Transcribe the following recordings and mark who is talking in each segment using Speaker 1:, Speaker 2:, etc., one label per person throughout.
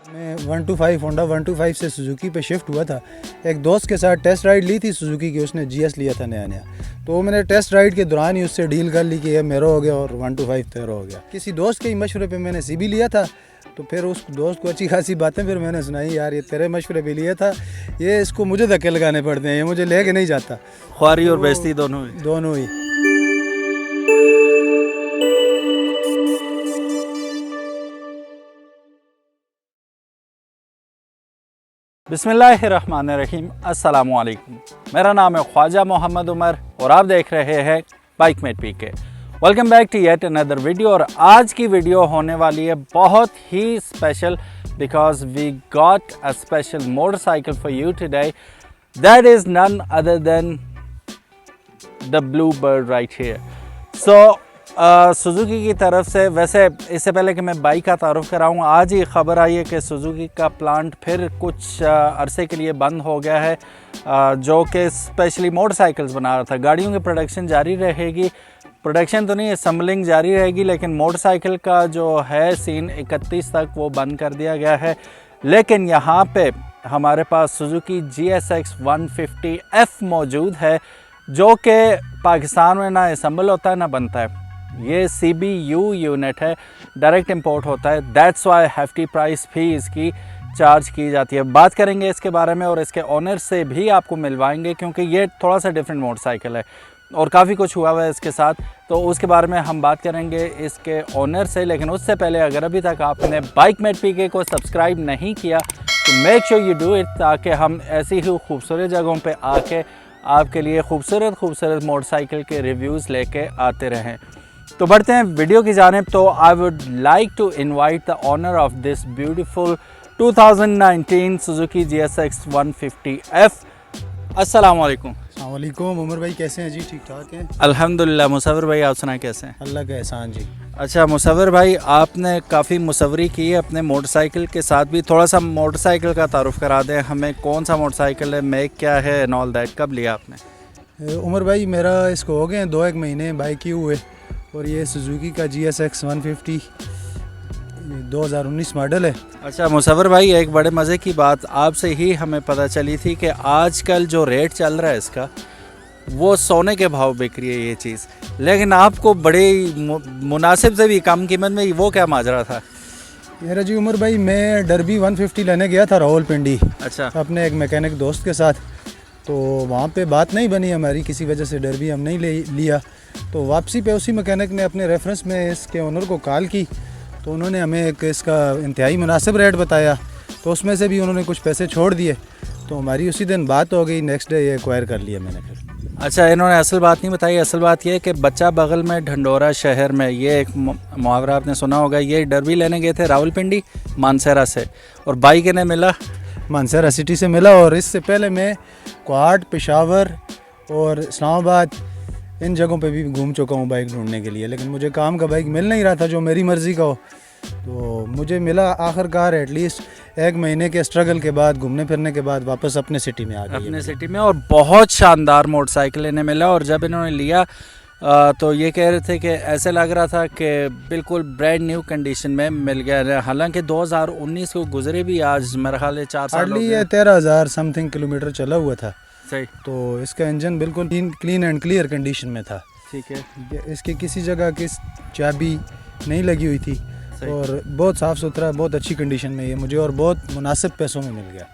Speaker 1: मैं 125 होंडा 125 से सुजुकी पे शिफ्ट हुआ था। एक दोस्त के साथ टेस्ट राइड ली थी सुजुकी की, उसने GS लिया था नया नया। तो मैंने टेस्ट राइड के दौरान ही उससे डील कर ली कि ये मेरा हो गया और 125 तेरा हो गया। किसी दोस्त के ही मशवरे पे मैंने CB लिया था, तो फिर उस दोस्त को अच्छी खासी बातें फिर मैंने सुनाई, यार ये तेरे मशवरे पे लिया था, ये इसको मुझे धक्के लगाने पड़ते हैं, ये मुझे ले के नहीं जाता।
Speaker 2: ख्वारी और बेइज्जती दोनों ही। बिस्मिल्लाहिर्रहमानिर्रहीम, अस्सलामुअलैकुम। मेरा नाम है ख्वाजा मोहम्मद उमर और आप देख रहे हैं bikemate PK। Welcome back to yet another video. और आज की वीडियो होने वाली है बहुत ही special because we got a special motorcycle for you today. That is none other than the blue bird right here. So Suzuki की तरफ से, वैसे इससे पहले कि मैं बाइक का तारुफ कराऊँ, आज ही ख़बर आई है कि सुजुकी का प्लांट फिर कुछ अरसे के लिए बंद हो गया है, जो कि स्पेशली मोटरसाइकिल्स बना रहा था। गाड़ियों की प्रोडक्शन जारी रहेगी, प्रोडक्शन तो नहीं, असम्बलिंग जारी रहेगी, लेकिन मोटरसाइकिल का जो है सीन 31 तक वो बंद कर दिया गया है। लेकिन यहाँ पे हमारे पास सुजुकी GSX 150F मौजूद है, जो कि पाकिस्तान में ना असम्बल होता है ना बनता है। ये CBU यूनिट है, डायरेक्ट इंपोर्ट होता है। दैट्स वाई हेफ्टी प्राइस भी इसकी चार्ज की जाती है। बात करेंगे इसके बारे में और इसके ओनर से भी आपको मिलवाएंगे, क्योंकि ये थोड़ा सा डिफरेंट मोटरसाइकिल है और काफ़ी कुछ हुआ हुआ है इसके साथ, तो उसके बारे में हम बात करेंगे इसके ओनर से। लेकिन उससे पहले अगर अभी तक आपने बाइकमेट PK को सब्सक्राइब नहीं किया तो make sure you do it, ताकि हम ऐसी ही खूबसूरत जगहों पे आके आपके लिए खूबसूरत मोटरसाइकिल के रिव्यूज़ लेके आते रहें। तो बढ़ते हैं वीडियो की जानिब। तो I would like to invite the owner of this beautiful 2019 Suzuki GSX 150F। अस्सलाम वालेकुम।
Speaker 1: अस्सलाम वालेकुम। उमर भाई कैसे हैं जी? ठीक ठाक हैं
Speaker 2: अल्हम्दुलिल्लाह। मुसव्विर भाई आप सुनाएं कैसे हैं?
Speaker 1: अल्लाह का एहसान जी।
Speaker 2: अच्छा मुसव्विर भाई, आपने काफ़ी मुसव्वरी की है अपने मोटरसाइकिल के साथ भी, थोड़ा सा मोटरसाइकिल का तारुफ करा दें हमें। कौन सा मोटरसाइकिल है, मेक क्या है एंड ऑल दैट, कब लिया आपने?
Speaker 1: उमर भाई मेरा इसको हो गए 2-1 महीने बाइक ही हुए, और ये सुजुकी का GSX 150 2019 मॉडल है।
Speaker 2: अच्छा मुसव्विर भाई, एक बड़े मज़े की बात आपसे ही हमें पता चली थी कि आजकल जो रेट चल रहा है इसका, वो सोने के भाव बिक रही है ये चीज़, लेकिन आपको बड़े मुनासिब से भी कम कीमत में, वो क्या माजरा था?
Speaker 1: मेरा जी उमर भाई, मैं डर्बी 150 लेने गया था रावलपिंडी।
Speaker 2: अच्छा।
Speaker 1: अपने एक मैकेनिक दोस्त के साथ, तो वहाँ पे बात नहीं बनी हमारी, किसी वजह से डर्बी हम नहीं लिया। तो वापसी पे उसी मैकेनिक ने अपने रेफरेंस में इसके ओनर को कॉल की, तो उन्होंने हमें एक इसका इंतहाई मुनासिब रेट बताया, तो उसमें से भी उन्होंने कुछ पैसे छोड़ दिए, तो हमारी उसी दिन बात हो गई। नेक्स्ट डे ये एक्वायर कर लिया मैंने फिर।
Speaker 2: अच्छा, इन्होंने असल बात नहीं बताई। असल बात यह है कि बच्चा बगल में ढंडोरा शहर में, ये एक मुहावरा आपने सुना होगा, ये डर्बी लेने गए थे रावलपिंडी मानसरा से, और बाइक इन्हें मिला
Speaker 1: मानसरा सिटी से मिला। और इससे पहले मैं क्वाड, पेशावर और इस्लामाबाद इन जगहों पे भी घूम चुका हूँ बाइक ढूंढने के लिए, लेकिन मुझे काम का बाइक मिल नहीं रहा था जो मेरी मर्ज़ी का हो। तो मुझे मिला आखिरकार, एटलीस्ट 1 महीने के स्ट्रगल के बाद, घूमने फिरने के बाद वापस अपने सिटी में आ गई,
Speaker 2: अपने सिटी में। और बहुत शानदार मोटरसाइकिल इन्हें मिला, और जब इन्होंने लिया तो ये कह रहे थे कि ऐसे लग रहा था कि बिल्कुल ब्रांड न्यू कंडीशन में मिल गया। हालांकि 2019 को गुजरे भी आज मेरा ख्याल है 4 साल,
Speaker 1: हार्डली 13,000 समथिंग किलोमीटर चला हुआ था।
Speaker 2: सही।
Speaker 1: तो इसका इंजन बिल्कुल क्लीन एंड क्लियर कंडीशन में था।
Speaker 2: ठीक है।
Speaker 1: इसके किसी जगह की चाबी नहीं लगी हुई थी, और बहुत साफ़ सुथरा, बहुत अच्छी कंडीशन में ये मुझे, और बहुत मुनासिब पैसों में मिल गया।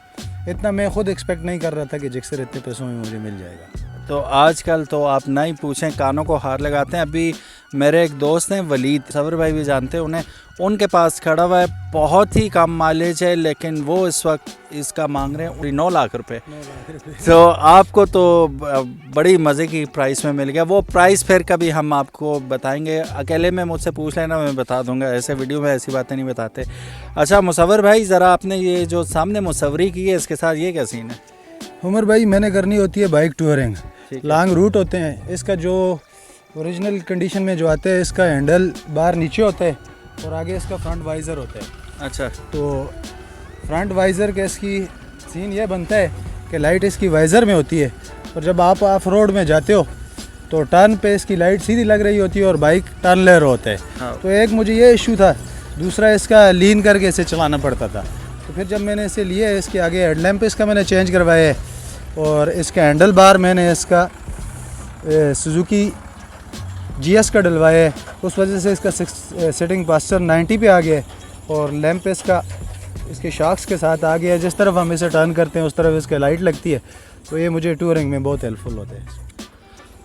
Speaker 1: इतना मैं खुद एक्सपेक्ट नहीं कर रहा था कि जिक्सर इतने पैसों में मुझे मिल जाएगा।
Speaker 2: तो आजकल तो आप ना ही पूछें, कानों को हार लगाते हैं। अभी मेरे एक दोस्त हैं वलीद, सबर भाई भी जानते हैं उन्हें, उनके पास खड़ा हुआ है, बहुत ही कम माइलेज है, लेकिन वो इस वक्त इसका मांग रहे हैं 9 लाख रुपए। तो आपको तो बड़ी मज़े की प्राइस में मिल गया। वो प्राइस फिर कभी हम आपको बताएंगे, अकेले में मुझसे पूछ लेना, मैं बता दूंगा। ऐसे वीडियो में ऐसी बातें नहीं बताते। अच्छा मुसव्विर भाई, ज़रा आपने ये जो सामने मुसव्वरी की है, इसके साथ ये क्या सीन है?
Speaker 1: उमर भाई, मैंने करनी होती है बाइक टूरिंग, लॉन्ग रूट होते हैं। इसका जो ओरिजिनल कंडीशन में जो आता है, इसका हैंडल बार नीचे होता है और आगे इसका फ्रंट वाइज़र होता है।
Speaker 2: अच्छा।
Speaker 1: तो फ्रंट वाइज़र का इसकी सीन ये बनता है कि लाइट इसकी वाइज़र में होती है, और जब आप ऑफ रोड में जाते हो तो टर्न पे इसकी लाइट सीधी लग रही होती है और बाइक टर्न ले रहा होता है।
Speaker 2: हाँ।
Speaker 1: तो एक मुझे ये इशू था, दूसरा इसका लीन करके इसे चलाना पड़ता था, तो फिर जब मैंने इसे लिया, इसके आगे हेडलैम्प इसका मैंने चेंज करवाया है, और इसका हैंडल बार मैंने इसका सुजुकी GS का डलवाया है। उस वजह से इसका सेटिंग पास्चर 90 पे आ गया है, और लैंप इसका इसके शॉक्स के साथ आ गया है। जिस तरफ हम इसे टर्न करते हैं उस तरफ इसका लाइट लगती है, तो ये मुझे टूरिंग में बहुत हेल्पफुल होता है।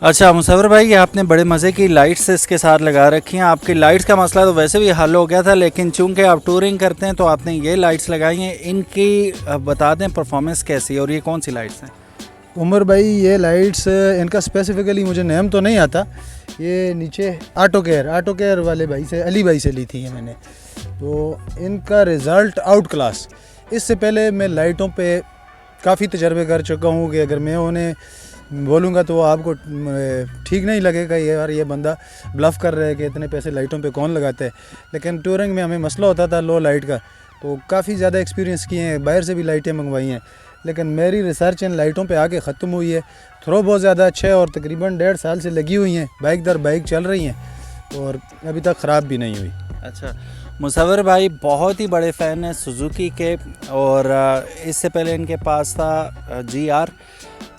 Speaker 2: अच्छा मुसव्वर भाई, आपने बड़े मज़े की लाइट्स इसके साथ लगा रखी हैं। आपकी लाइट्स का मसला तो वैसे भी हल हो गया था, लेकिन चूंकि आप टूरिंग करते हैं तो आपने ये लाइट्स लगाई हैं। इनकी बता दें परफॉर्मेंस कैसी है और ये कौन सी लाइट्स हैं?
Speaker 1: उमर भाई, ये लाइट्स इनका स्पेसिफिकली मुझे नेम तो नहीं आता। ये नीचे ऑटो केयर वाले भाई से, अली भाई से ली थी ये मैंने, तो इनका रिज़ल्ट आउट क्लास। इससे पहले मैं लाइटों पे काफ़ी तजर्बे कर चुका हूँ कि अगर मैं उन्हें बोलूँगा तो आपको ठीक नहीं लगेगा, ये यार ये बंदा ब्लफ़ कर रहा है कि इतने पैसे लाइटों पे कौन लगाता है। लेकिन टूरिंग में हमें मसला होता था लो लाइट का, तो काफ़ी ज़्यादा एक्सपीरियंस किए हैं, बाहर से भी लाइटें मंगवाई हैं, लेकिन मेरी रिसर्च इन लाइटों पे आके ख़त्म हुई है। थ्रो बहुत ज़्यादा अच्छे और तकरीबन 1.5 साल से लगी हुई हैं, बाइक दर बाइक चल रही हैं और अभी तक ख़राब भी नहीं हुई।
Speaker 2: अच्छा, मुसव्वर भाई बहुत ही बड़े फ़ैन हैं सुजुकी के, और इससे पहले इनके पास था GR।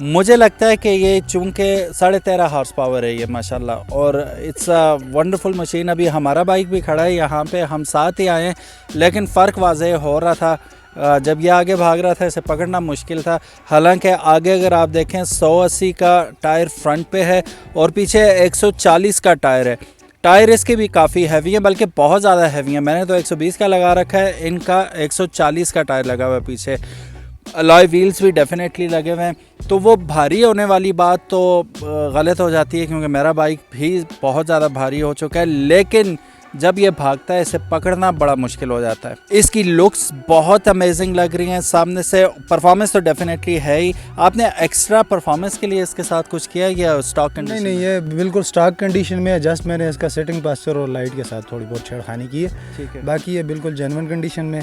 Speaker 2: मुझे लगता है कि ये चूँकि 13.5 हॉर्स पावर है ये माशाल्लाह, और इट्स अ वंडरफुल मशीन। अभी हमारा बाइक भी खड़ा है यहाँ पे, हम साथ ही आए हैं, लेकिन फ़र्क वाज़ेह हो रहा था। जब ये आगे भाग रहा था इसे पकड़ना मुश्किल था। हालांकि आगे अगर आप देखें 180 का टायर फ्रंट पे है और पीछे 140 का टायर है। टायर इसके भी काफ़ी हैवी है, बल्कि बहुत ज़्यादा हैवी है। मैंने तो 120 का लगा रखा है, इनका 140 का टायर लगा हुआ है पीछे। अलॉय व्हील्स भी डेफिनेटली लगे हुए हैं, तो वो भारी होने वाली बात तो गलत हो जाती है, क्योंकि मेरा बाइक भी बहुत ज़्यादा भारी हो चुका है। लेकिन जब ये भागता है इसे पकड़ना बड़ा मुश्किल हो जाता है। इसकी लुक्स बहुत अमेजिंग लग रही हैं सामने से। परफॉर्मेंस तो डेफिनेटली है ही। आपने एक्स्ट्रा परफॉर्मेंस के लिए इसके साथ कुछ किया या स्टॉक कंडीशन?
Speaker 1: नहीं, ये बिल्कुल स्टॉक कंडीशन में है। जस्ट मैंने इसका सेटिंग पास्चर और लाइट के साथ थोड़ी बहुत छेड़खानी की है,
Speaker 2: ठीक है।
Speaker 1: बाकी ये बिल्कुल जेन्युइन कंडीशन में,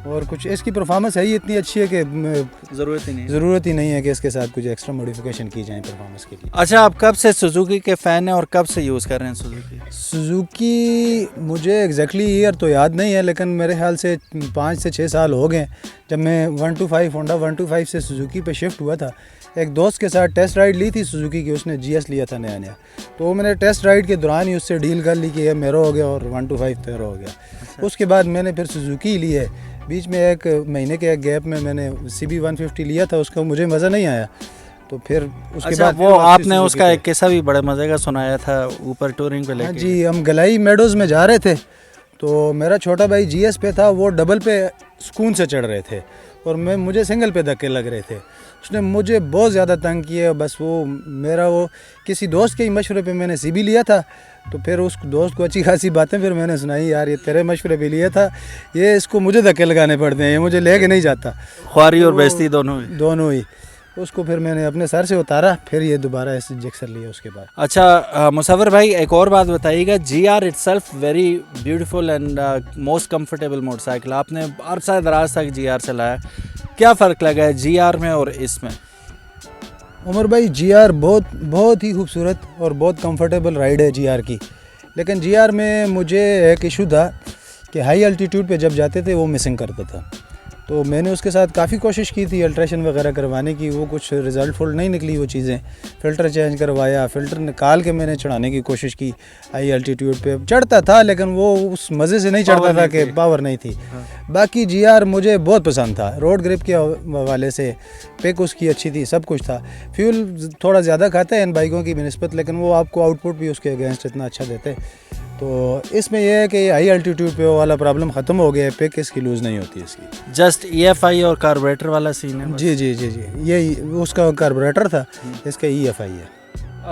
Speaker 1: और कुछ इसकी परफॉर्मेंस है ही इतनी अच्छी है कि ज़रूरत ही नहीं है कि इसके साथ कुछ एक्स्ट्रा मॉडिफिकेशन की जाए परफॉर्मेंस के लिए।
Speaker 2: अच्छा, आप कब से सुजुकी के फ़ैन हैं और कब से यूज़ कर रहे हैं
Speaker 1: सुजुकी? मुझे एग्जैक्टली ईयर तो याद नहीं है, लेकिन मेरे ख्याल से 5 से 6 साल हो गए जब मैं 125 होंडा 125 से सुजुकी पे शिफ्ट हुआ था। एक दोस्त के साथ टेस्ट राइड ली थी सुजुकी की, उसने GS लिया था नया, तो मैंने टेस्ट राइड के दौरान ही उससे डील कर ली कि ये मेरा हो गया और 125 तेरा हो गया।
Speaker 2: अच्छा।
Speaker 1: उसके बाद मैंने फिर सुजुकी ली है। बीच में 1 महीने के गैप में मैंने CB 150 लिया था, उसका मुझे मज़ा नहीं आया, तो फिर उसके बाद
Speaker 2: वो आपने उसका एक किस्सा भी बड़े मज़े का सुनाया था ऊपर टूरिंग पे लेके।
Speaker 1: हाँ जी, हम गलाई मेडोज़ में जा रहे थे, तो मेरा छोटा भाई GS पे था, वो डबल पे सुकून से चढ़ रहे थे और मुझे सिंगल पे धक्के लग रहे थे। उसने मुझे बहुत ज़्यादा तंग किया। बस वो किसी दोस्त के ही मशवरे पे मैंने CB लिया था, तो फिर उस दोस्त को अच्छी खासी बातें फिर मैंने सुनाई, यार ये तेरे मशवरे पे लिया था, ये इसको मुझे धक्के लगाने पड़ते हैं, ये मुझे लेके नहीं जाता।
Speaker 2: ख्वारी और बेइज्जती दोनों ही।
Speaker 1: उसको फिर मैंने अपने सर से उतारा, फिर ये दोबारा ऐसे जिक्सर लिया उसके बाद।
Speaker 2: अच्छा मुसव्वर भाई, एक और बात बताइएगा, GR itself very beautiful and most comfortable motorcycle. आपने अरसा दराज तक GR चलाया, क्या फ़र्क लगा है GR में और इसमें?
Speaker 1: उमर भाई, GR बहुत ही खूबसूरत और बहुत कंफर्टेबल राइड है GR की, लेकिन GR में मुझे एक इशू था कि हाई अल्टीट्यूड पे जब जाते थे वो मिसिंग करता था। तो मैंने उसके साथ काफ़ी कोशिश की थी अल्ट्रेशन वगैरह करवाने की, वो कुछ रिज़ल्टफुल नहीं निकली वो चीज़ें। फ़िल्टर चेंज करवाया, फ़िल्टर निकाल के मैंने चढ़ाने की कोशिश की। हाई अल्टीट्यूड पे चढ़ता था, लेकिन वो उस मज़े से नहीं चढ़ता था कि पावर नहीं थी। बाकी GR मुझे बहुत पसंद था, रोड ग्रिप के हवाले से, पिक उसकी अच्छी थी, सब कुछ था। फ्यूल थोड़ा ज़्यादा खाता है इन बाइकों की बनिस्बत, लेकिन वो आपको आउटपुट भी उसके अगेंस्ट इतना अच्छा देते। तो इसमें यह है कि हाई अल्टीट्यूड पे वो वाला प्रॉब्लम ख़त्म हो गया है, पिक इसकी लूज़ नहीं होती इसकी।
Speaker 2: जस्ट EFI और कार्बोरेटर वाला सीन है?
Speaker 1: जी, ये उसका कार्बोरेटर था, इसका EFI है।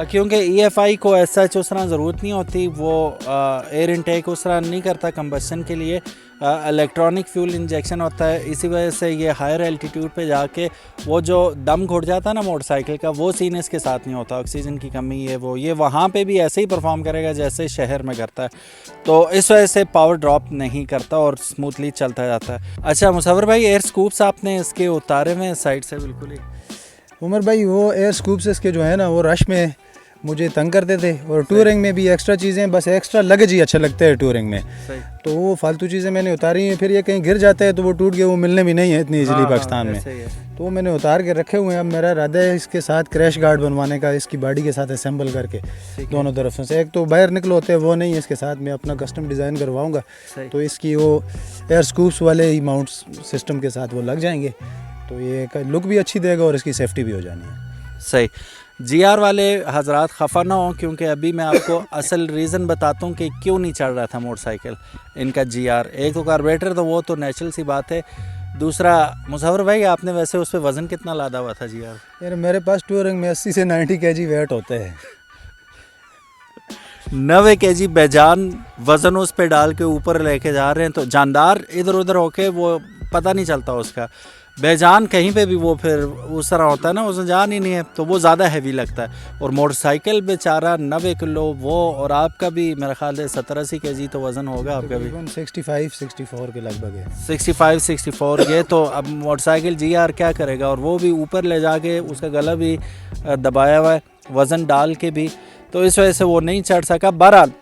Speaker 2: क्योंकि EFI को ऐसा उस तरह ज़रूरत नहीं होती, वो एयर इनटेक उस तरह नहीं करता कंबशन के लिए, इलेक्ट्रॉनिक फ्यूल इंजेक्शन होता है। इसी वजह से ये हायर एल्टीट्यूड पे जाके वो जो दम घुट जाता है ना मोटरसाइकिल का, वो सीन इसके साथ नहीं होता। ऑक्सीजन की कमी है, ये वहाँ पे भी ऐसे ही परफॉर्म करेगा जैसे शहर में करता है, तो इस वजह से पावर ड्रॉप नहीं करता और स्मूथली चलता जाता है। अच्छा मुसव्वर भाई, एयर स्कूप्स आपने इसके उतारे हुए साइड से बिल्कुल ही?
Speaker 1: उमर भाई, वो एयर स्कूप्स इसके जो है ना, वो रश में मुझे तंग करते थे। और टूरिंग में भी एक्स्ट्रा चीज़ें, बस एक्स्ट्रा लगेज ही अच्छा लगता है टूरिंग में।
Speaker 2: सही।
Speaker 1: तो वो फालतू चीज़ें मैंने उतारी हैं, फिर ये कहीं गिर जाता है तो वो टूट के वो मिलने भी नहीं है इतनी ईजिली पाकिस्तान में। तो मैंने उतार के रखे हुए हैं। अब मेरा इरादा है इसके साथ क्रैश गार्ड बनवाने का, इसकी बॉडी के साथ असेंबल करके दोनों तरफ से। एक तो बाहर निकलो होते हैं वो नहीं है, इसके साथ मैं अपना कस्टम डिज़ाइन करवाऊँगा। तो इसकी वो एयर स्कूप्स वाले ही माउंट सिस्टम के साथ वो लग जाएंगे, तो ये लुक भी अच्छी देगा और इसकी सेफ्टी भी हो जानी है।
Speaker 2: सही। जीआर वाले हजरात खफा ना हो, क्योंकि अभी मैं आपको असल रीज़न बताता हूँ कि क्यों नहीं चढ़ रहा था मोटरसाइकिल इनका जीआर। एक तो कार्बोरेटर, तो वो तो नेचुरल सी बात है। दूसरा, मुसव्वर भाई आपने वैसे उस पर वज़न कितना लादा हुआ था जीआर?
Speaker 1: यार मेरे पास टूरिंग में 80 से 90 kg वेट होता है।
Speaker 2: 90 kg बेजान वज़न उस पर डाल के ऊपर लेके जा रहे हैं, तो जानदार इधर उधर होके वो पता नहीं चलता उसका। बेजान कहीं पे भी वो फिर उस तरह होता है ना, उसमें जान ही नहीं है, तो वो ज़्यादा हैवी लगता है। और मोटरसाइकिल बेचारा 90 किलो वो, और आपका भी मेरा ख्याल है 70-80 kg तो वज़न होगा आपका भी।
Speaker 1: 65-64 के लगभग है।
Speaker 2: 65-64 ये तो अब मोटरसाइकिल जीआर क्या करेगा, और वो भी ऊपर ले जाके उसका गला भी दबाया हुआ है वज़न डाल के भी, तो इस वजह से वो नहीं चढ़ सका। बहरहाल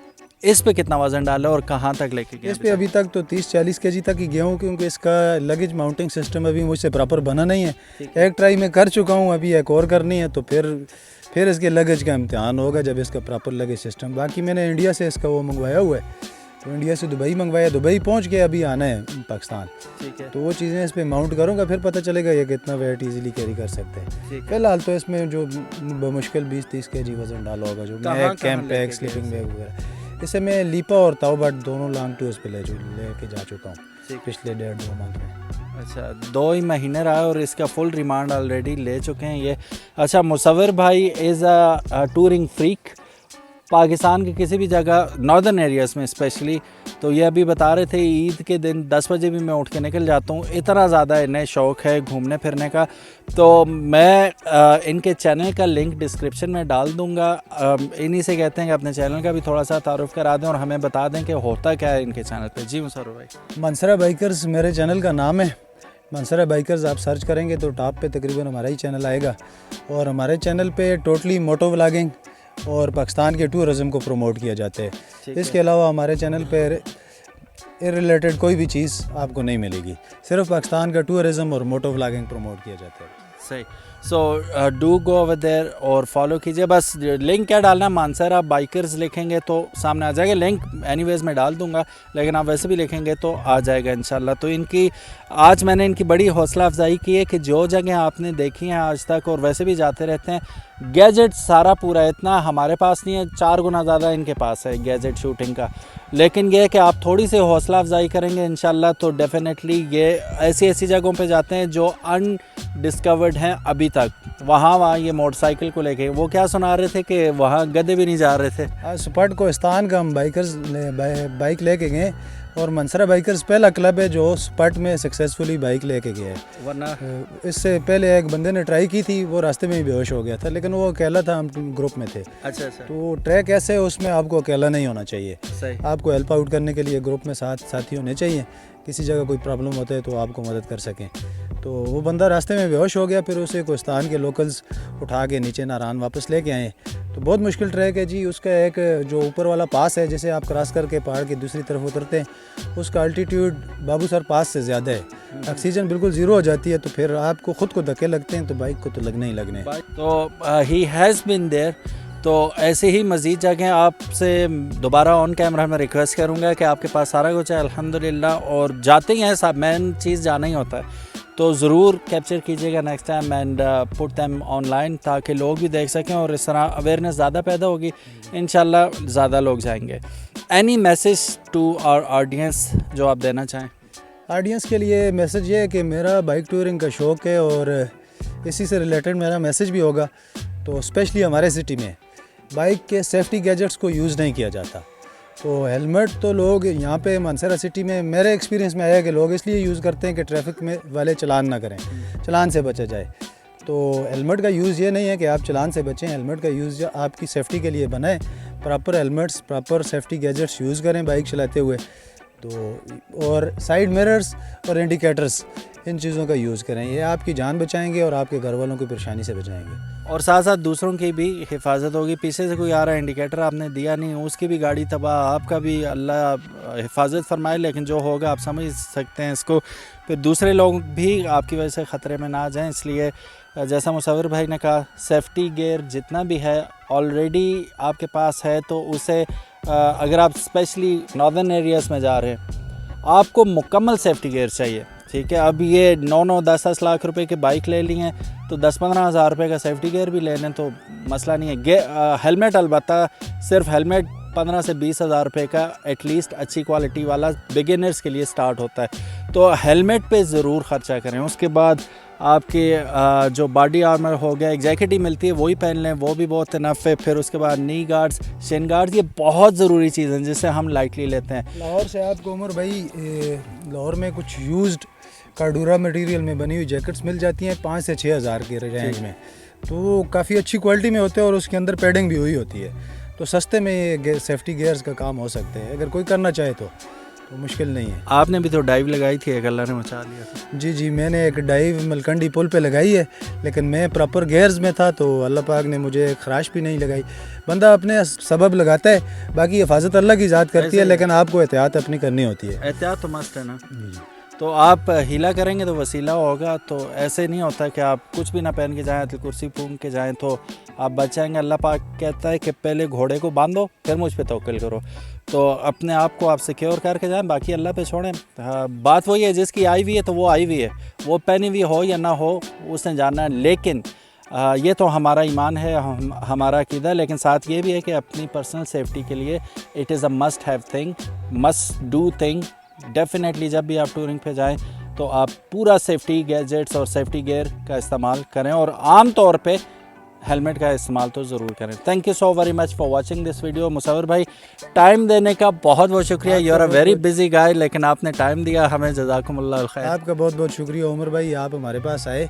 Speaker 2: इस पे कितना वज़न डाला और कहाँ तक लेके गया?
Speaker 1: इस पे अभी तक तो 30-40 kg तक ही गया हूँ, क्योंकि इसका लगेज माउंटिंग सिस्टम अभी मुझसे प्रॉपर बना नहीं है। एक ट्राई में कर चुका हूँ, अभी एक और करनी है, तो फिर इसके लगेज का इम्तिहान होगा जब इसका प्रॉपर लगेज सिस्टम। बाकी मैंने इंडिया से इसका वो मंगवाया हुआ है, तो इंडिया से दुबई मंगवाया, दुबई पहुँच के अभी आना है पाकिस्तान।
Speaker 2: ठीक है।
Speaker 1: तो वो चीज़ें इस पर माउंट करूँगा, फिर पता चलेगा ये कितना वेट ईजिली कैरी कर सकते हैं। फिलहाल तो इसमें जो बमुश्किल 20-30 kg वज़न डाला होगा, जो bag, camp bag, sleeping bag वगैरह। इसे मैं लीपा और ताओबाट दोनों लॉन्ग टूर्स पे लेके जा चुका हूँ पिछले 1.5-2 मंथ में।
Speaker 2: अच्छा, 2 ही महीने रहा है और इसका फुल रिमांड ऑलरेडी ले चुके हैं ये। अच्छा, मुसव्वर भाई is a touring freak, Pakistan के किसी भी जगह नॉर्दर्न एरियाज़ में स्पेशली, तो ये अभी बता रहे थे ईद के दिन 10 बजे भी मैं उठ के निकल जाता हूँ, इतना ज़्यादा इन्हें शौक़ है घूमने फिरने का। तो मैं इनके चैनल का लिंक डिस्क्रिप्शन में डाल दूँगा। इन्हीं से कहते हैं कि अपने चैनल का भी थोड़ा सा तारुफ करा दें और हमें बता दें कि होता क्या है इनके चैनल पर। जी मुसव्वर भाई।
Speaker 1: मंसरा बाइकर्स मेरे चैनल का नाम है। मंसरा बाइकर्स आप सर्च करेंगे तो टॉप पे तकरीबन हमारा ही चैनल आएगा, और हमारे चैनल पे टोटली मोटो व्लॉगिंग और पाकिस्तान के टूरिज़म को प्रमोट किया जाता है। इसके अलावा हमारे चैनल पर रिलेटेड कोई भी चीज़ आपको नहीं मिलेगी, सिर्फ पाकिस्तान का टूरिज़म और मोटो व्लॉगिंग प्रमोट किया जाता है।
Speaker 2: सही। So do go over there और फॉलो कीजिए। बस लिंक क्या डालना है, मानसरा बाइकर्स लिखेंगे तो सामने आ जाएगा। लिंक एनीवेज मैं डाल दूंगा, लेकिन आप वैसे भी लिखेंगे तो आ जाएगा इंशाल्लाह। तो इनकी आज मैंने इनकी बड़ी हौसला अफजाई की है कि जो जगह आपने देखी हैं आज तक, और वैसे भी जाते रहते हैं, गैजेट सारा पूरा इतना हमारे पास नहीं है, 4 गुना ज़्यादा इनके पास है गैजेट शूटिंग का। लेकिन ये है कि आप थोड़ी सी हौसला अफजाई करेंगे इंशाल्लाह तो डेफिनेटली ये ऐसी जगहों पे जाते हैं जो अनडिस्कवर्ड हैं अभी तक। वहाँ ये मोटरसाइकिल को लेके वो क्या सुना रहे थे कि वहाँ गधे भी नहीं जा रहे थे।
Speaker 1: आज स्पट कोस्तान का हम बाइक लेके गए, और मंसरा बाइकर्स पहला क्लब है जो स्पट में सक्सेसफुली बाइक लेके गया है।
Speaker 2: वरना
Speaker 1: इससे पहले एक बंदे ने ट्राई की थी, वो रास्ते में ही बेहोश हो गया था, लेकिन वो अकेला था, हम ग्रुप में थे।
Speaker 2: अच्छा।
Speaker 1: तो ट्रैक ऐसे है, उसमें आपको अकेला नहीं होना चाहिए।
Speaker 2: सही।
Speaker 1: आपको हेल्प आउट करने के लिए ग्रुप में साथी होने चाहिए, किसी जगह कोई प्रॉब्लम होता है तो आपको मदद कर सकें। तो वो बंदा रास्ते में बेहोश हो गया, फिर उसे कोस्तान के लोकल्स उठा के नीचे नारान वापस लेके आए। तो बहुत मुश्किल ट्रैक है जी। उसका एक जो ऊपर वाला पास है, जैसे आप क्रॉस करके पहाड़ की दूसरी तरफ उतरते हैं, उसका अल्टीट्यूड बाबूसर पास से ज़्यादा है। ऑक्सीजन बिल्कुल ज़ीरो हो जाती है, तो फिर आपको ख़ुद को धक्के लगते हैं, तो बाइक को तो लगने ही लगने।
Speaker 2: तो ही हैज़ बीन देयर। तो ऐसे ही मज़ीद जगह आपसे दोबारा ऑन कैमरा में रिक्वेस्ट करूँगा कि आपके पास सारा कुछ है अल्हम्दुलिल्लाह, और जाते ही हैं सब, मेन चीज़ जाना ही होता है, तो ज़रूर कैप्चर कीजिएगा next time and put them online, ताकि लोग भी देख सकें और इस तरह अवेयरनेस ज़्यादा पैदा होगी, इंशाल्लाह ज़्यादा लोग जाएंगे। Any message to our audience जो आप देना चाहें?
Speaker 1: ऑडियंस के लिए मैसेज ये है कि मेरा बाइक टूरिंग का शौक़ है, और इसी से रिलेटेड मेरा मैसेज भी होगा। तो स्पेशली हमारे सिटी में बाइक के सेफ्टी गैजेट्स को यूज़ नहीं किया जाता। तो हेलमेट तो लोग यहाँ पे मंसरा सिटी में मेरे एक्सपीरियंस में आया है कि लोग इसलिए यूज़ करते हैं कि ट्रैफिक में वाले चलान ना करें, चलान से बचा जाए। तो हेलमेट का यूज़ ये नहीं है कि आप चलान से बचें, हेलमेट का यूज़ आपकी सेफ्टी के लिए बनाए। Proper helmets, proper safety gadgets use करें बाइक चलाते हुए। तो और साइड मिरर्स और इंडिकेटर्स, इन चीज़ों का यूज़ करें, ये आपकी जान बचाएंगे और आपके घर वालों को परेशानी से बचाएंगे।
Speaker 2: और साथ साथ दूसरों की भी हिफाजत होगी। पीछे से कोई आ रहा है, इंडिकेटर आपने दिया नहीं, उसकी भी गाड़ी तबाह, आपका भी अल्लाह हिफाजत फरमाए। लेकिन जो होगा आप समझ सकते हैं इसको, फिर दूसरे लोग भी आपकी वजह से ख़तरे में ना आ जाएं। इसलिए जैसा मुसव्विर भाई ने कहा, सेफ्टी गियर जितना भी है ऑलरेडी आपके पास है, तो उसे अगर आप स्पेशली नॉर्दर्न एरियाज़ में जा रहे हैं, आपको मुकम्मल सेफ्टी गियर चाहिए। ठीक है, अब ये 9-10 लाख रुपए की बाइक ले ली हैं, तो 10-15 हज़ार रुपये का सेफ्टी गियर भी ले लें तो मसला नहीं है। हेलमेट अलबत्ता सिर्फ हेलमेट 15 से 20 हज़ार रुपये का एटलीस्ट अच्छी क्वालिटी वाला बिगिनर्स के लिए स्टार्ट होता है, तो हेलमेट पे ज़रूर ख़र्चा करें। उसके बाद आपके जो बॉडी आर्मर हो गया, एक जैकेट ही मिलती है वही पहन लें, वो भी बहुत इनफ है। फिर उसके बाद नी गार्ड्स, शिन गार्ड्स, ये बहुत ज़रूरी चीज़ हैं जिसे हम लाइटली लेते हैं।
Speaker 1: लाहौर से आपको उमर भाई लाहौर में कुछ यूज्ड कार्डूरा मटेरियल में बनी हुई जैकेट्स मिल जाती हैं 5 से 6 हज़ार के रेंज में, तो काफ़ी अच्छी क्वालिटी में होते हैं और उसके अंदर पैडिंग भी हुई होती है, तो सस्ते में ये सेफ्टी गियर्स का काम हो सकते हैं अगर कोई करना चाहे तो मुश्किल नहीं है।
Speaker 2: आपने भी तो डाइव लगाई थी, एक अल्लाह ने मचा दिया था।
Speaker 1: जी, मैंने एक डाइव मलकंडी पुल पे लगाई है, लेकिन मैं प्रॉपर गियर्स में था तो अल्लाह पाक ने मुझे खराश भी नहीं लगाई। बंदा अपने सबब लगाता है, बाकी हिफाजत अल्लाह की ज़ात करती है, लेकिन आपको एहतियात अपनी करनी होती है।
Speaker 2: एहतियात तो मस्त है ना। तो आप हीला करेंगे तो वसीला होगा, तो ऐसे नहीं होता कि आप कुछ भी ना पहन के जाएं, कुर्सी पूंग के जाएं तो आप बच जाएंगे। अल्लाह पाक कहता है कि पहले घोड़े को बांधो फिर मुझ पे तवक्कुल करो, तो अपने आप को आप सिक्योर करके जाएं, बाकी अल्लाह पे छोड़ें। बात वही है, जिसकी आई हुई है तो वो आई हुई है, वो पहनी हुई हो या ना हो उसने जानना है। लेकिन ये तो हमारा ईमान है, हमारा अकीदा, लेकिन साथ ये भी है कि अपनी पर्सनल सेफ्टी के लिए it is a must have thing, must do thing. Definitely जब भी आप टूरिंग पे जाएं तो आप पूरा सेफ्टी गैजेट्स और सेफ्टी गियर का इस्तेमाल करें, और आम तौर पे हेलमेट का इस्तेमाल तो ज़रूर करें। Thank you so very much for watching this video. Musawwir bhai, time देने का बहुत बहुत शुक्रिया। You are a very busy guy, लेकिन आपने टाइम दिया हमें, जज़ाकुमुल्लाह खैर।
Speaker 1: आपका बहुत बहुत शुक्रिया उमर भाई, आप हमारे पास आए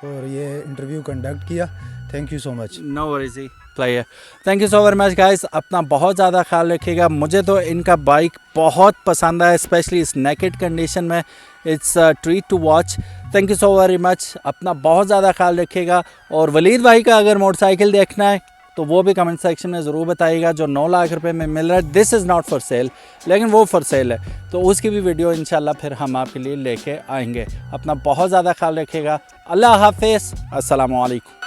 Speaker 1: और ये इंटरव्यू कंडक्ट किया। Thank you so much.
Speaker 2: No worries player, thank you so very much guys. अपना बहुत ज़्यादा ख्याल रखिएगा। मुझे तो इनका बाइक बहुत पसंद आया, स्पेशली इस नेकेड कंडीशन में। It's a treat to watch. Thank you so very much. अपना बहुत ज़्यादा ख्याल रखिएगा। और वलीद भाई का अगर मोटरसाइकिल देखना है तो वो भी कमेंट सेक्शन में ज़रूर बताइएगा। जो 9 लाख रुपए में मिल रहा है, this is not for sale, लेकिन वो फॉर सेल है, तो उसकी भी वीडियो इंशाल्लाह फिर हम आपके लिए लेके आएंगे। अपना बहुत ज़्यादा ख्याल रखिएगा। अल्लाह हाफिज़, अस्सलामु अलैकुम।